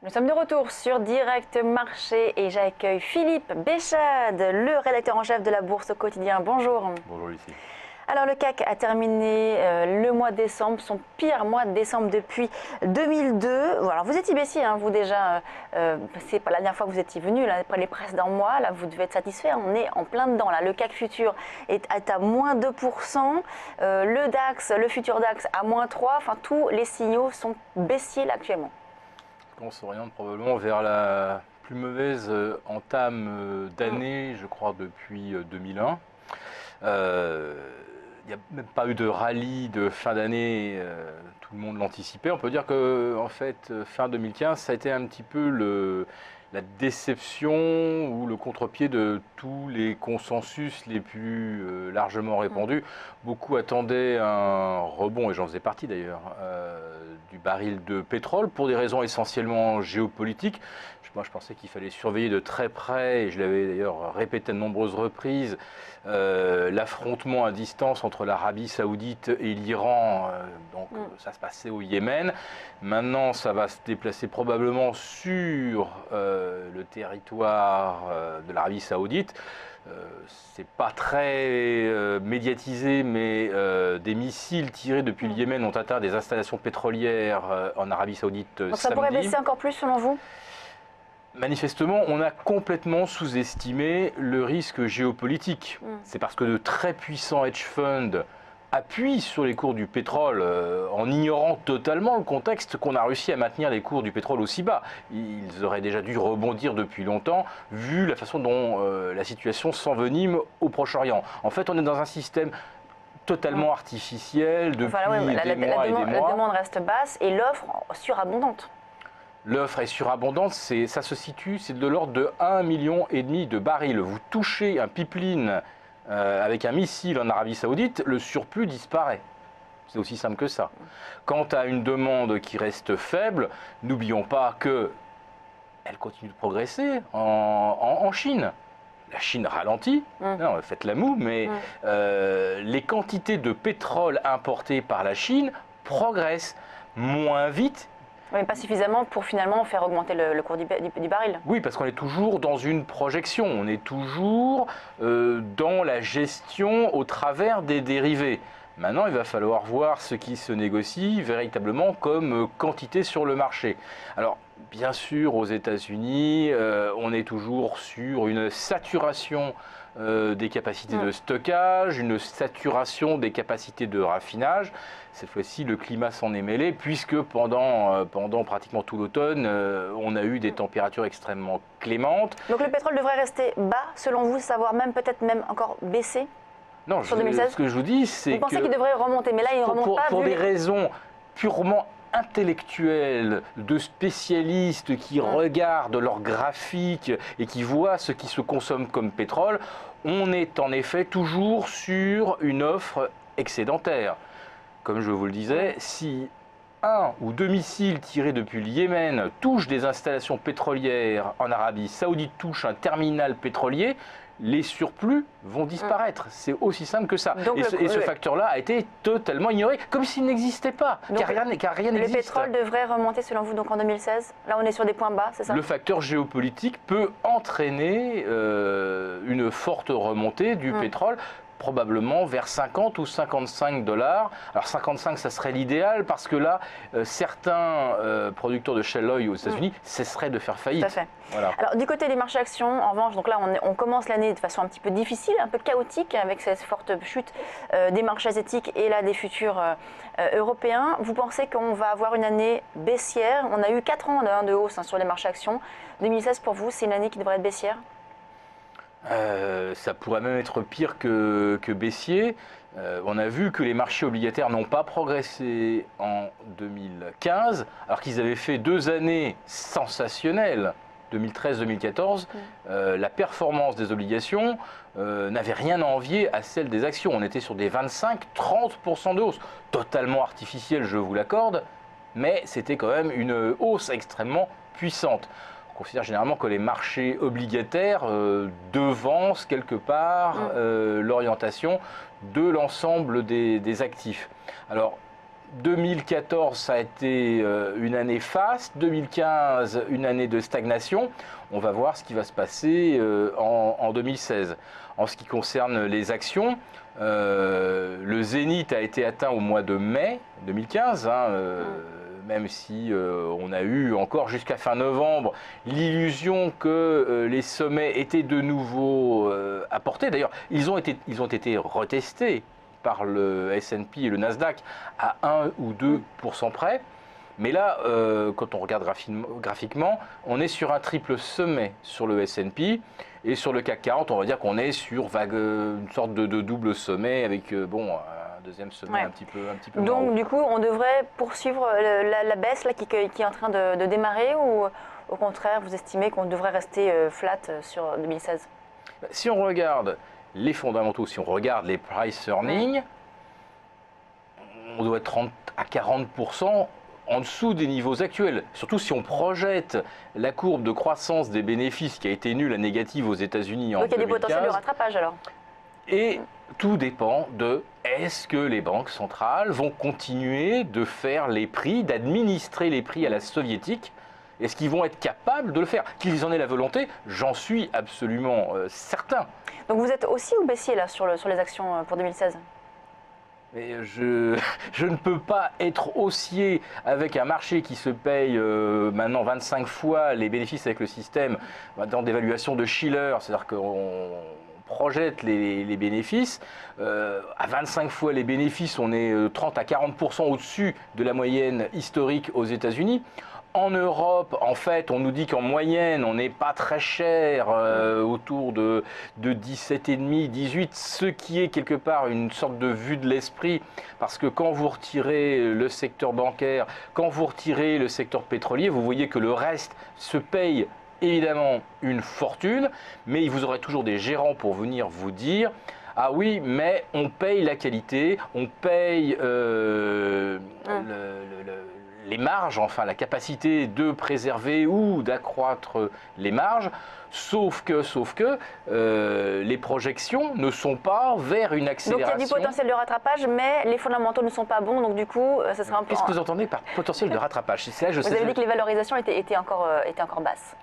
Nous sommes de retour sur Direct Marché et j'accueille Philippe Béchade, le rédacteur en chef de la Bourse au quotidien. Bonjour. Bonjour Lucie. Alors le CAC a terminé le mois de décembre, son pire mois de décembre depuis 2002. Alors vous étiez baissier, hein, vous déjà, c'est pas la dernière fois que vous étiez venu, là, après les précédents mois, là vous devez être satisfait, on est en plein dedans. Là. Le CAC futur est à moins 2%, le DAX, le futur DAX à moins 3%, enfin tous les signaux sont baissiers là actuellement. On s'oriente probablement vers la plus mauvaise entame d'année, je crois, depuis 2001. Il n'y a même pas eu de rallye de fin d'année, tout le monde l'anticipait. On peut dire que en fait, fin 2015, ça a été un petit peu la déception ou le contre-pied de tous les consensus les plus largement répandus. Beaucoup attendaient un rebond, et j'en faisais partie d'ailleurs, du baril de pétrole pour des raisons essentiellement géopolitiques. Moi, je pensais qu'il fallait surveiller de très près, et je l'avais d'ailleurs répété de nombreuses reprises, l'affrontement à distance entre l'Arabie Saoudite et l'Iran. Ça se passait au Yémen. Maintenant, ça va se déplacer probablement sur le territoire de l'Arabie Saoudite. C'est pas très médiatisé, mais des missiles tirés depuis le Yémen ont atteint des installations pétrolières en Arabie Saoudite samedi. Donc ça pourrait baisser encore plus selon vous ? Manifestement, on a complètement sous-estimé le risque géopolitique. C'est parce que de très puissants hedge funds appuient sur les cours du pétrole en ignorant totalement le contexte qu'on a réussi à maintenir les cours du pétrole aussi bas. Ils auraient déjà dû rebondir depuis longtemps, vu la façon dont la situation s'envenime au Proche-Orient. En fait, on est dans un système totalement artificiel depuis des mois et des mois. La demande reste basse et l'offre surabondante. L'offre est surabondante, ça se situe, c'est de l'ordre de 1,5 million de barils. Vous touchez un pipeline avec un missile en Arabie Saoudite, le surplus disparaît. C'est aussi simple que ça. Quant à une demande qui reste faible, n'oublions pas qu'elle continue de progresser en Chine. La Chine ralentit, non, faites la moue, mais les quantités de pétrole importées par la Chine progressent moins vite. Oui, mais pas suffisamment pour finalement faire augmenter le cours du baril. Oui, parce qu'on est toujours dans une projection, on est toujours dans la gestion au travers des dérivés. Maintenant, il va falloir voir ce qui se négocie véritablement comme quantité sur le marché. Alors, bien sûr, aux États-Unis, on est toujours sur une saturation des capacités de stockage, une saturation des capacités de raffinage. Cette fois-ci, le climat s'en est mêlé, puisque pendant pratiquement tout l'automne, on a eu des températures extrêmement clémentes. Donc le pétrole devrait rester bas, selon vous, savoir même peut-être même encore baisser? Non, sur 2016. Ce que je vous dis, c'est que... Vous pensez qu'il devrait remonter, mais là, il ne remonte pas. Pour des raisons purement intellectuels, de spécialistes qui regardent leurs graphiques et qui voient ce qui se consomme comme pétrole, on est en effet toujours sur une offre excédentaire. Comme je vous le disais, si un ou deux missiles tirés depuis le Yémen touchent des installations pétrolières en Arabie Saoudite, touchent un terminal pétrolier, les surplus vont disparaître. C'est aussi simple que ça. Donc et ce facteur-là a été totalement ignoré, comme s'il n'existait pas, car rien n'existe. Le pétrole devrait remonter selon vous donc en 2016 ? Là, on est sur des points bas, c'est ça ? Le facteur géopolitique peut entraîner une forte remontée du pétrole, probablement vers 50 ou 55 dollars. Alors 55, ça serait l'idéal parce que là, certains producteurs de shale oil aux États-Unis cesseraient de faire faillite. Tout à fait. Voilà. Alors du côté des marchés actions, en revanche, donc là on commence l'année de façon un petit peu difficile, un peu chaotique avec cette forte chute des marchés asiatiques et là des futurs européens. Vous pensez qu'on va avoir une année baissière? On a eu 4 ans de hausse sur les marchés actions. 2016 pour vous, c'est une année qui devrait être baissière? Ça pourrait même être pire que baissier. On a vu que les marchés obligataires n'ont pas progressé en 2015, alors qu'ils avaient fait 2 années sensationnelles, 2013-2014. La performance des obligations n'avait rien à envier à celle des actions. On était sur des 25-30% de hausse, totalement artificielle, je vous l'accorde, mais c'était quand même une hausse extrêmement puissante. On considère généralement que les marchés obligataires devancent quelque part l'orientation de l'ensemble des actifs. Alors, 2014, ça a été une année faste, 2015, une année de stagnation. On va voir ce qui va se passer en 2016. En ce qui concerne les actions, le zénith a été atteint au mois de mai 2015, même si on a eu encore jusqu'à fin novembre l'illusion que les sommets étaient de nouveau apportés. D'ailleurs, ils ont été retestés par le S&P et le Nasdaq à 1 ou 2% près. Mais là, quand on regarde graphiquement, on est sur un triple sommet sur le S&P et sur le CAC 40, on va dire qu'on est sur une sorte de double sommet avec un deuxième sommet un petit peu Donc du coup, on devrait poursuivre la baisse là, qui est en train de démarrer, ou au contraire, vous estimez qu'on devrait rester flat sur 2016? Si on regarde les fondamentaux, si on regarde les price earnings, on doit être 30 à 40% en dessous des niveaux actuels. Surtout si on projette la courbe de croissance des bénéfices qui a été nulle à négative aux États-Unis en 2015. Donc il y a des potentiels de rattrapage alors. Et tout dépend de est-ce que les banques centrales vont continuer de faire les prix, d'administrer les prix à la soviétique. Est-ce qu'ils vont être capables de le faire? Qu'ils en aient la volonté, j'en suis absolument certain. Donc vous êtes aussi ou baissier là sur les actions pour 2016? Mais je ne peux pas être haussier avec un marché qui se paye maintenant 25 fois les bénéfices avec le système dans des valuations de Shiller, c'est-à-dire qu'on projette les bénéfices. À 25 fois les bénéfices, on est 30 à 40% au-dessus de la moyenne historique aux États-Unis. En Europe, en fait, on nous dit qu'en moyenne, on n'est pas très cher, autour de 17,5, 18, ce qui est quelque part une sorte de vue de l'esprit, parce que quand vous retirez le secteur bancaire, quand vous retirez le secteur pétrolier, vous voyez que le reste se paye évidemment une fortune, mais vous aurez toujours des gérants pour venir vous dire « Ah oui, mais on paye la qualité, on paye les marges, enfin la capacité de préserver ou d'accroître les marges, sauf que les projections ne sont pas vers une accélération. » Donc il y a du potentiel de rattrapage, mais les fondamentaux ne sont pas bons, donc du coup, ça sera un peu... Qu'est-ce que vous entendez par potentiel de rattrapage? Vous avez dit que les valorisations étaient encore basses.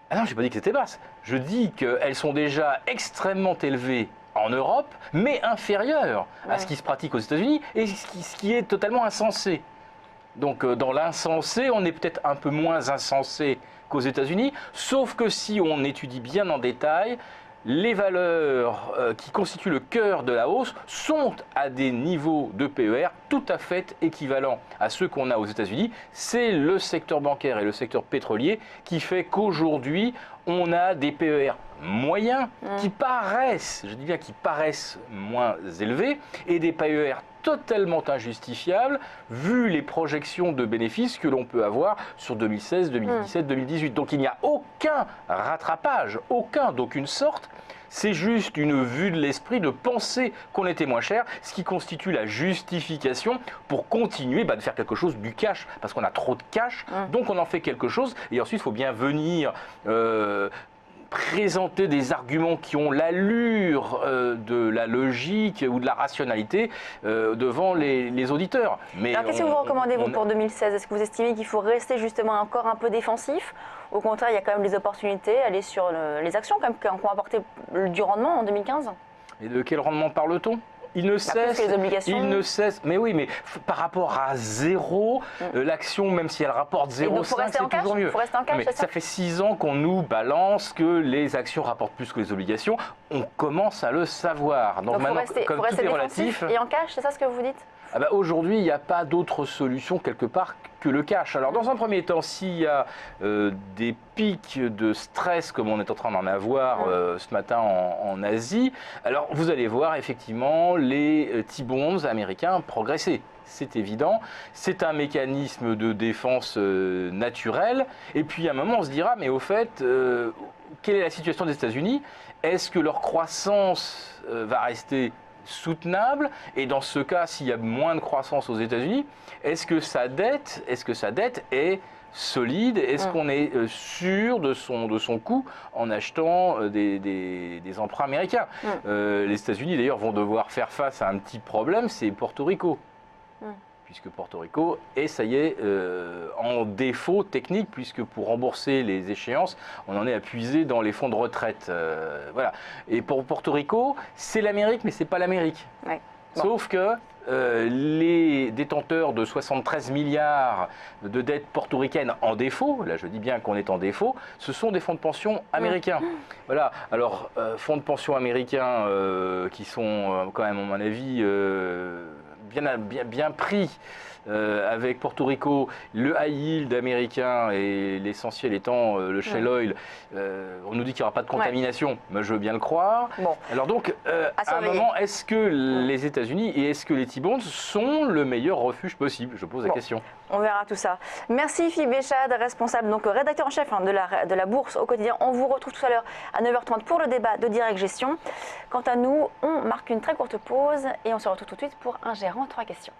Ah non, je n'ai pas dit que c'était basse. Je dis qu'elles sont déjà extrêmement élevées en Europe, mais inférieures à ce qui se pratique aux États-Unis et ce qui est totalement insensé. Donc dans l'insensé, on est peut-être un peu moins insensé qu'aux États-Unis, sauf que si on étudie bien en détail, les valeurs qui constituent le cœur de la hausse sont à des niveaux de PER tout à fait équivalents à ceux qu'on a aux États-Unis. C'est le secteur bancaire et le secteur pétrolier qui fait qu'aujourd'hui, on a des PER moyens qui paraissent, je dis bien qui paraissent moins élevés, et des PER totalement injustifiables vu les projections de bénéfices que l'on peut avoir sur 2016, 2017, 2018. Donc il n'y a aucun rattrapage, d'aucune sorte. C'est juste une vue de l'esprit de penser qu'on était moins cher, ce qui constitue la justification pour continuer de faire quelque chose du cash, parce qu'on a trop de cash, donc on en fait quelque chose, et ensuite il faut bien venir présenter des arguments qui ont l'allure de la logique ou de la rationalité devant les auditeurs. Mais alors qu'est-ce que vous recommandez vous pour 2016? Est-ce que vous estimez qu'il faut rester justement encore un peu défensif? Au contraire, il y a quand même des opportunités, aller sur les actions quand même, qui ont apporté du rendement en 2015? Et de quel rendement parle-t-on? Il ne cesse, mais oui, mais par rapport à zéro, l'action, même si elle rapporte 0,5, c'est toujours mieux. Mais ça fait 6 ans qu'on nous balance que les actions rapportent plus que les obligations. On commence à le savoir. Donc maintenant, comme tout est relatif. Et en cash, c'est ça ce que vous dites? Aujourd'hui, il n'y a pas d'autre solution quelque part que le cash. Alors dans un premier temps, s'il y a des pics de stress comme on est en train d'en avoir ce matin en Asie, alors vous allez voir effectivement les T-bonds américains progresser. C'est évident, c'est un mécanisme de défense naturel. Et puis à un moment, on se dira, mais au fait, quelle est la situation des États-Unis? Est-ce que leur croissance va rester soutenable? Et dans ce cas, s'il y a moins de croissance aux États-Unis, est-ce que sa dette est solide? Est-ce qu'on est sûr de son coût en achetant des emprunts américains? Les États-Unis d'ailleurs vont devoir faire face à un petit problème, c'est Porto Rico. puisque Porto Rico est, ça y est, en défaut technique, puisque pour rembourser les échéances, on en est à puiser dans les fonds de retraite. Voilà. Et pour Porto Rico, c'est l'Amérique, mais c'est pas l'Amérique. Ouais. Bon. Sauf que les détenteurs de 73 milliards de dettes portoricaines en défaut, là je dis bien qu'on est en défaut, ce sont des fonds de pension américains. Voilà. Alors, fonds de pension américains qui sont quand même, à mon avis, bien pris. Avec Porto Rico, le high yield américain et l'essentiel étant le shale oil, on nous dit qu'il n'y aura pas de contamination, mais je veux bien le croire. Bon. Alors donc, à un moment, est-ce que les États-Unis et est-ce que les T-bonds sont le meilleur refuge possible? Je pose la question. On verra tout ça. Merci Philippe Béchade, responsable, donc rédacteur en chef de la Bourse au quotidien. On vous retrouve tout à l'heure à 9h30 pour le débat de Direct Gestion. Quant à nous, on marque une très courte pause et on se retrouve tout de suite pour un gérant 3 questions.